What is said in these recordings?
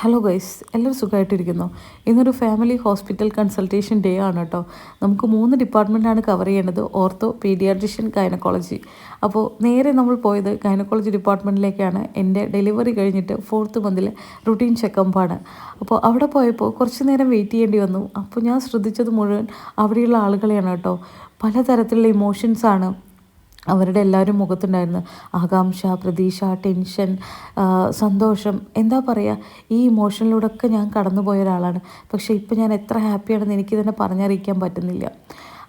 Hello guys, എല്ലാവരും സുഖമായിട്ടിരിക്കുന്നു. ഇന്നൊരു ഫാമിലി ഹോസ്പിറ്റൽ കൺസൾട്ടേഷൻ ഡേ ആണ് കേട്ടോ. നമുക്ക് 3 ഡിപ്പാർട്ട്മെൻറ്റാണ് കവർ ചെയ്യേണ്ടത്: ഓർത്തോ, പീഡിയാട്രിഷ്യൻ, ഗൈനക്കോളജി. അപ്പോൾ നേരെ നമ്മൾ പോയത് ഗൈനക്കോളജി ഡിപ്പാർട്ട്മെൻറ്റിലേക്കാണ്. എൻ്റെ ഡെലിവറി കഴിഞ്ഞിട്ട് 4th മന്തിലെ റുട്ടീൻ ചെക്കപ്പാണ്. അപ്പോൾ അവിടെ പോയപ്പോൾ കുറച്ച് നേരം വെയിറ്റ് ചെയ്യേണ്ടി വന്നു. അപ്പോൾ ഞാൻ ശ്രദ്ധിച്ചത് മുഴുവൻ അവിടെയുള്ള ആളുകളെയാണ് കേട്ടോ. പലതരത്തിലുള്ള ഇമോഷൻസാണ് അവരുടെ എല്ലാവരും മുഖത്തുണ്ടായിരുന്നു. ആകാംക്ഷ, പ്രതീക്ഷ, ടെൻഷൻ, സന്തോഷം, എന്താ പറയുക, ഈ ഇമോഷനിലൂടെയൊക്കെ ഞാൻ കടന്നുപോയ ഒരാളാണ്. പക്ഷേ ഇപ്പോൾ ഞാൻ എത്ര ഹാപ്പിയാണെന്ന് എനിക്ക് തന്നെ പറഞ്ഞറിയിക്കാൻ പറ്റുന്നില്ല.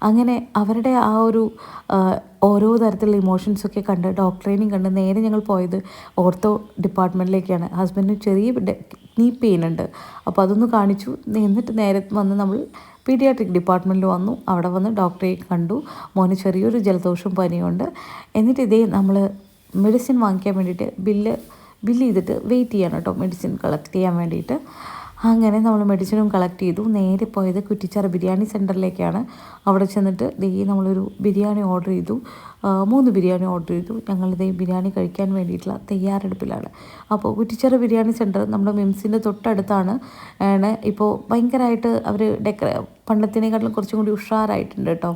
അങ്ങനെ അവരുടെ ആ ഒരു ഓരോ തരത്തിലുള്ള ഇമോഷൻസൊക്കെ കണ്ട് ഡോക്ടറേനെയും കണ്ട് നേരെ ഞങ്ങൾ പോയത് ഓർത്തോ ഡിപ്പാർട്ട്മെൻറ്റിലേക്കാണ്. ഹസ്ബൻഡിന് ചെറിയ നീ പെയിൻ ഉണ്ട്, അപ്പോൾ അതൊന്ന് കാണിച്ചു. എന്നിട്ട് നേരെ വന്ന് നമ്മൾ പീഡിയാട്രിക് ഡിപ്പാർട്ട്മെൻറ്റിൽ വന്നു. അവിടെ വന്ന് ഡോക്ടറെ കണ്ടു. മോന് ചെറിയൊരു ജലദോഷവും പനിയുണ്ട്. എന്നിട്ട് ഇതേ നമ്മൾ മെഡിസിൻ വാങ്ങിക്കാൻ വേണ്ടിയിട്ട് ബില്ല് ചെയ്തിട്ട് വെയിറ്റ് ചെയ്യണം കേട്ടോ, മെഡിസിൻ കളക്ട് ചെയ്യാൻ വേണ്ടിയിട്ട്. അങ്ങനെ നമ്മൾ മെഡിസിനും കളക്ട് ചെയ്തു. നേരെ പോയത് കുറ്റിച്ചാറ ബിരിയാണി സെൻറ്ററിലേക്കാണ്. അവിടെ ചെന്നിട്ട് നമ്മളൊരു ബിരിയാണി ഓർഡർ ചെയ്തു. 3 ബിരിയാണി ഓർഡർ ചെയ്തു. ഞങ്ങളിതേ ബിരിയാണി കഴിക്കാൻ വേണ്ടിയിട്ടുള്ള തയ്യാറെടുപ്പിലാണ്. അപ്പോൾ കുറ്റിച്ചാറ ബിരിയാണി സെൻറ്റർ നമ്മുടെ മിംസിൻ്റെ തൊട്ടടുത്താണ്. ഇപ്പോൾ ഭയങ്കരമായിട്ട് അവർ പണ്ടത്തിനേക്കാട്ടിലും കുറച്ചും കൂടി ഉഷാറായിട്ടുണ്ട് കേട്ടോ.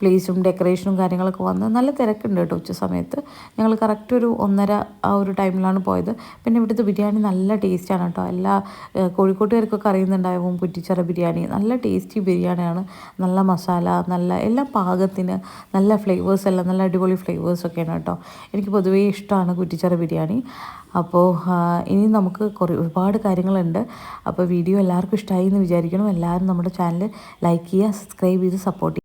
പ്ലേസും ഡെക്കറേഷനും കാര്യങ്ങളൊക്കെ വന്ന് നല്ല തിരക്കുണ്ട് കേട്ടോ. ഉച്ച സമയത്ത് ഞങ്ങൾ കറക്റ്റ് ഒരു 1:30 ആ ഒരു ടൈമിലാണ് പോയത്. പിന്നെ ഇവിടുത്തെ ബിരിയാണി നല്ല ടേസ്റ്റാണ് കേട്ടോ. എല്ലാ കോഴിക്കോട്ടുകാർക്കൊക്കെ അറിയുന്നുണ്ടാവും കുറ്റിച്ചിറ ബിരിയാണി. നല്ല ടേസ്റ്റി ബിരിയാണിയാണ്. നല്ല മസാല, നല്ല എല്ലാം പാകത്തിന്, നല്ല ഫ്ലേവേഴ്സ് എല്ലാം നല്ല അടിപൊളി ഫ്ലേവേഴ്സൊക്കെയാണ് കേട്ടോ. എനിക്ക് പൊതുവേ ഇഷ്ടമാണ് കുറ്റിച്ചിറ ബിരിയാണി. അപ്പോൾ ഇനി നമുക്ക് ഒരുപാട് കാര്യങ്ങളുണ്ട്. അപ്പോൾ വീഡിയോ എല്ലാവർക്കും ഇഷ്ടമായി എന്ന് വിചാരിക്കണം. എല്ലാവരും നമ്മുടെ ചാനൽ ലൈക്ക് ചെയ്യുക, സബ്സ്ക്രൈബ് ചെയ്ത് സപ്പോർട്ട് ചെയ്യുക.